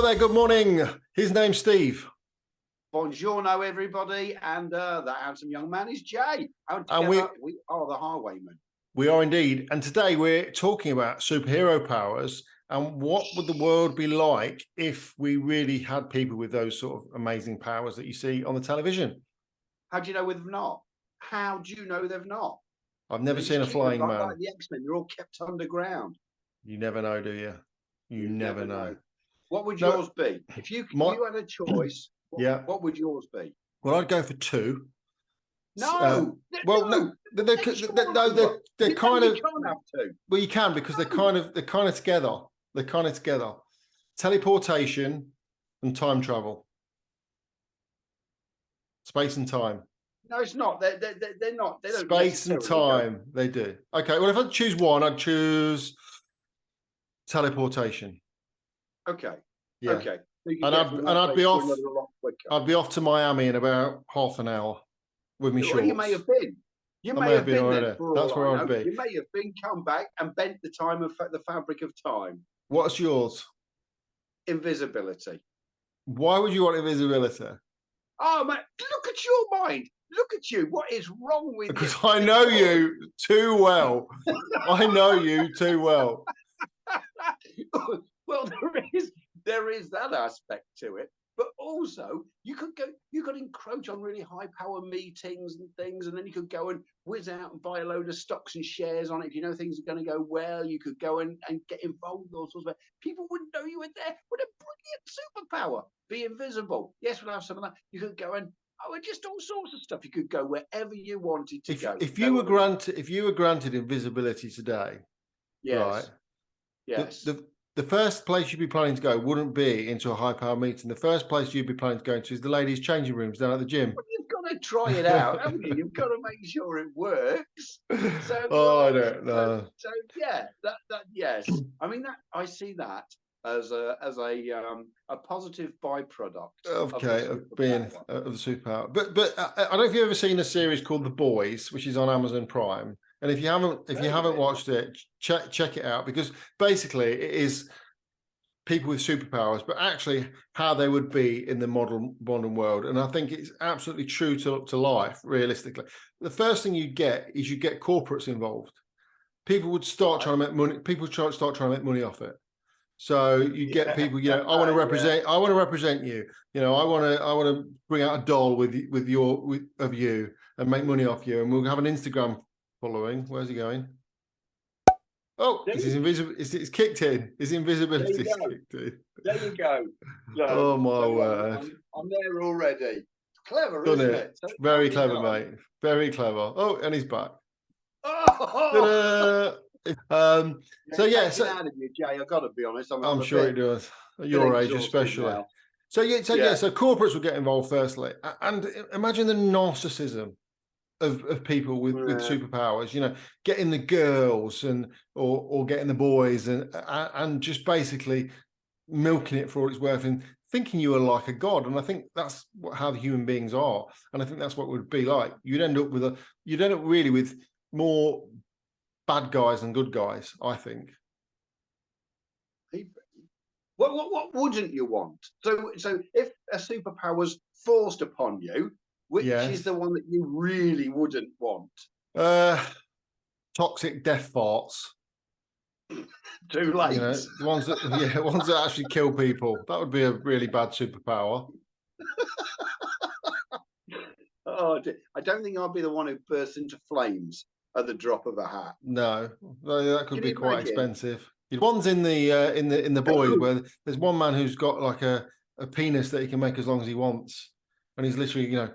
there, good morning. His name's Steve. Buongiorno, everybody, and that handsome young man is Jay. And And together we are the Highwaymen. We are indeed. And today we're talking about superhero powers and what would the world be like if we really had people with those sort of amazing powers that you see on the television. How do you know they've not? How do you know they've not? I've never seen a flying man. Like the X-Men, they're all kept underground. You never know, do you? You never know. What would yours be? If you had a choice, what would yours be? Well, I'd go for two. No. They're kind of. You can't have two. Well, you can, because they're kind of together. They're kind of together. Teleportation and time travel. Space and time. No, it's not. They're not. They don't. Space and time. They do. Okay. Well, if I choose one, I'd choose teleportation. Okay. Yeah. Okay. And I'd be off. I'd be off to Miami in about half an hour with me shorts. Well, you may have been. You may have been there. That's where I'd be. You may have been, come back and bent the time of the fabric of time. What's yours? Invisibility. Why would you want invisibility? Oh man, look at your mind. Look at you. What is wrong with you? Because I know you too well. I know you too well. Well, there is that aspect to it, but also you could encroach on really high power meetings and things, and then you could go and whiz out and buy a load of stocks and shares on it. If you know things are going to go well, you could go and get involved with all sorts of. People wouldn't know you were there. What a brilliant superpower! Be invisible. Yes, we'll have some of that. You could go and just all sorts of stuff. You could go wherever you wanted to go. If you were granted invisibility today, yes. Right? Yes. The first place you'd be planning to go wouldn't be into a high power meeting. The first place you'd be planning to go into is the ladies' changing rooms down at the gym. Well, you've got to try it out, haven't you? You've got to make sure it works. So, I don't know. So yeah, that yes. I mean, that I see that as a positive byproduct of being of the superpower. But I don't know if you've ever seen a series called The Boys, which is on Amazon Prime. And if you haven't watched it, check it out, because basically it is people with superpowers, but actually how they would be in the modern world. And I think it's absolutely true to life, realistically. The first thing you get corporates involved. People would start trying to make money. People start trying to make money off it. So you get people, I want to represent. I want to represent you. I want to bring out a doll of you and make money off you, and we'll have an Instagram following. Where's he going? Oh, it's kicked in. His invisibility is kicked in. There you go. Oh my word! I'm there already. Clever, isn't it? So very clever, mate. Very clever. Oh, and he's back. Oh! So yeah, out of you, Jay. I've got to be honest. I'm sure it does. At your age, especially. Now. So corporates will get involved firstly, and imagine the narcissism of people with superpowers. Getting the girls or getting the boys and just basically milking it for all it's worth and thinking you are like a god. And I think that's how the human beings are, and I think that's what it would be like. You'd end up really with more bad guys than good guys, I think. What wouldn't you want? So if a superpower was forced upon you, which is the one that you really wouldn't want? Toxic death farts. Too late. The ones that actually kill people. That would be a really bad superpower. Oh, I don't think I'd be the one who bursts into flames at the drop of a hat. No, that could be quite expensive. One's in the Boys where there's one man who's got like a penis that he can make as long as he wants, and he's literally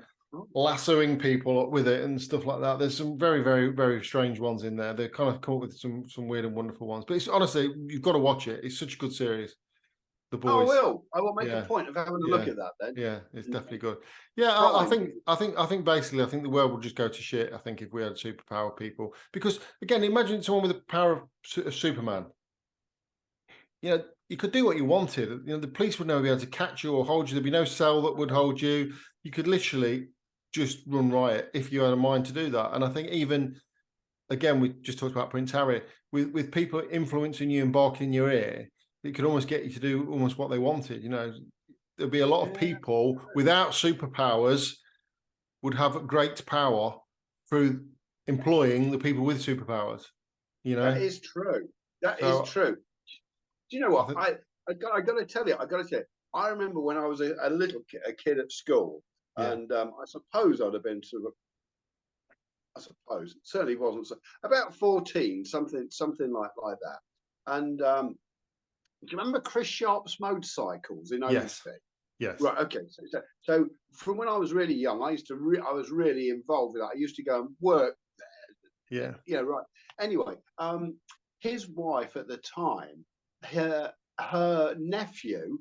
lassoing people up with it and stuff like that. There's some very, very, very strange ones in there. They're kind of come up with some weird and wonderful ones. But it's honestly, you've got to watch it. It's such a good series. The Boys. I will make a point of having a look at that then. Yeah, it's definitely good. Yeah, I think basically the world would just go to shit, I think, if we had superpower people. Because again, imagine someone with the power of Superman. You could do what you wanted. The police would never be able to catch you or hold you. There'd be no cell that would hold you. You could literally just run riot if you had a mind to do that. And I think even, again, we just talked about Prince Harry, with people influencing you and barking in your ear, it could almost get you to do almost what they wanted. You know, there'd be a lot of people without superpowers would have great power through employing the people with superpowers. You know, that is true. That So, is true. Do you know what? I I got to tell you, I remember when I was a kid at school, Yeah. and I suppose I'd have been I suppose it certainly wasn't about 14, something like that. And do you remember Chris Sharp's motorcycles in Yes. Overspeed? Yes. Right. Okay. So from when I was really young, I was really involved with that. I used to go and work. Yeah. Yeah. Right. Anyway, his wife at the time, her nephew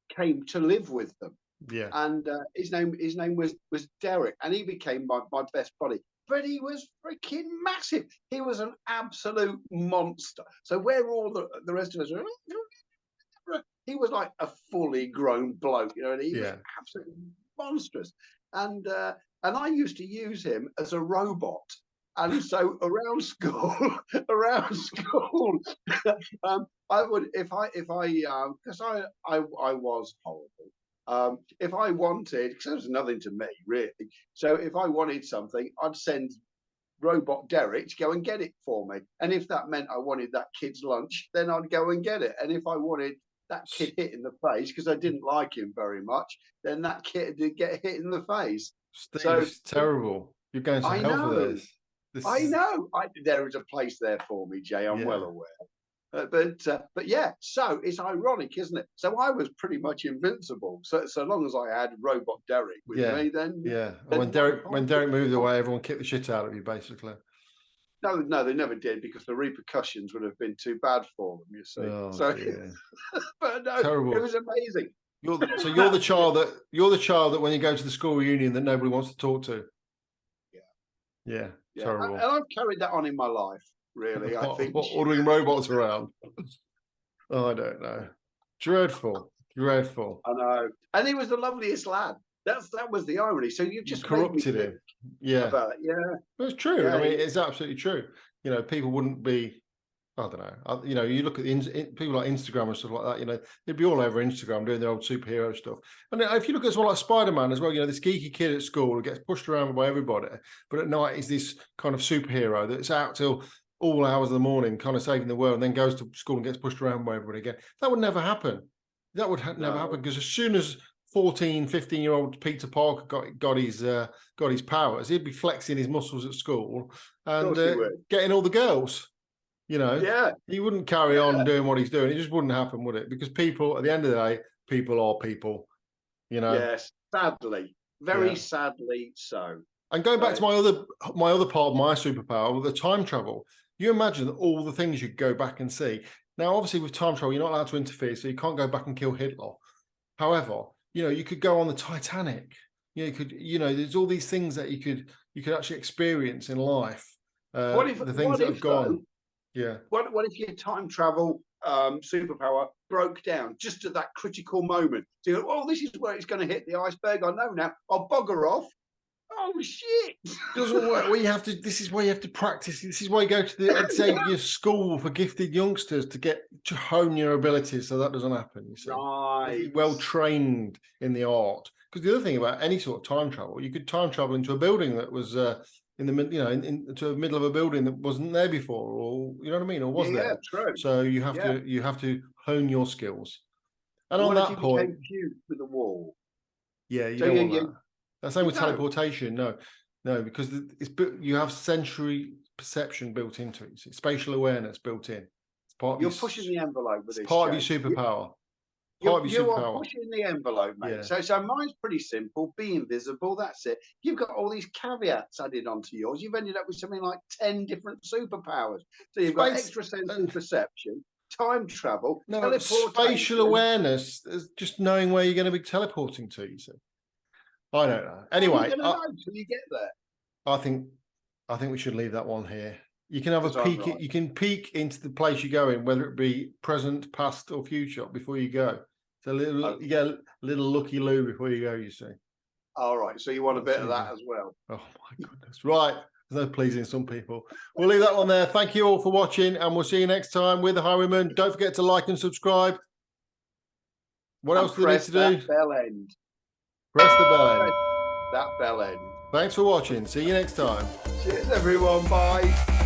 came to live with them, Yeah. and his name was Derek, and he became my best buddy. But he was freaking massive. He was an absolute monster. So where all the rest of us are, he was like a fully grown bloke, you know, and he was absolutely monstrous. And I used to use him as a robot. And so around school, I would, because I was horrible. If I wanted, because there was nothing to me really. So if I wanted something, I'd send Robot Derek to go and get it for me. And if that meant I wanted that kid's lunch, then I'd go and get it. And if I wanted that kid hit in the face because I didn't like him very much, then that kid did get hit in the face. Steve, So it's terrible. You're going to hell for this. I know. There is a place there for me, Jay. I'm well aware. But yeah, so it's ironic, isn't it? So I was pretty much invincible. So long as I had Robot Derek with me, then And when Derek moved away, everyone kicked the shit out of you, basically. No, they never did, because the repercussions would have been too bad for them. You see, Dear. But no, terrible. It was amazing. You're the child that when you go to the school reunion that nobody wants to talk to. Yeah. Terrible. And I've carried that on in my life, really. I think ordering robots around. Oh, I don't know. Dreadful. I know. And he was the loveliest lad. That was the irony. So you've just corrupted him. About it. Yeah. It's true. I mean, it's absolutely true. You know, people wouldn't be, I don't know. You know, you look at people like Instagram and stuff like that, you know, they'd be all over Instagram doing their old superhero stuff. And if you look at someone like Spider-Man as well, you know, this geeky kid at school who gets pushed around by everybody, but at night he's this kind of superhero that's out till all hours of the morning, kind of saving the world, and then goes to school and gets pushed around by everybody again. That would never happen. That would never happen, because as soon as 14, 15-year-old Peter Parker got his powers, he'd be flexing his muscles at school and getting all the girls. You know, he wouldn't carry on doing what he's doing. It just wouldn't happen, would it? Because people, at the end of the day, people are people. You know. Yes, sadly, very sadly so. And going back to my other part of my superpower, the time travel. You imagine all the things you could go back and see. Now, obviously, with time travel, you're not allowed to interfere, so you can't go back and kill Hitler. However, you know, you could go on the Titanic. You could, you know, there's all these things that you could actually experience in life. The things that have gone. Yeah. What if your time travel superpower broke down just at that critical moment? So you go, oh, this is where it's going to hit the iceberg. I know now. I'll bugger off. Oh shit! Doesn't work. This is why you have to practice. This is why you go to your school for gifted youngsters to hone your abilities, so that doesn't happen. You see, right? Well trained in the art. Because the other thing about any sort of time travel, you could time travel into a building that was in the into the middle of a building that wasn't there before, or you know what I mean, or was there? True. So you have to hone your skills. And on that point, confused with the wall. Yeah, you don't want that. The same with teleportation. No, because you have sensory perception built into it. It's spatial awareness built in. It's part You're pushing the envelope with this. Part of your superpower. You are pushing the envelope, mate. Yeah. So mine's pretty simple. Be invisible. That's it. You've got all these caveats added onto yours. You've ended up with something like 10 different superpowers. So you've got extrasensory perception, time travel, spatial awareness is just knowing where you're going to be teleporting to. You see. I don't know. Anyway, you're know till you get there. I think we should leave that one here. You can have a peek. Right. You can peek into the place you go in, whether it be present, past, or future, before you go. So you get a little looky loo before you go. You see. All right. So you want a bit of that as well. Oh my goodness! Right. There's no pleasing some people. We'll leave that one there. Thank you all for watching, and we'll see you next time with the Highwayman. Don't forget to like and subscribe. What else do we need to do? Press that bell end. Press the bell end. That bell end. Thanks for watching. See you next time. Cheers, everyone. Bye.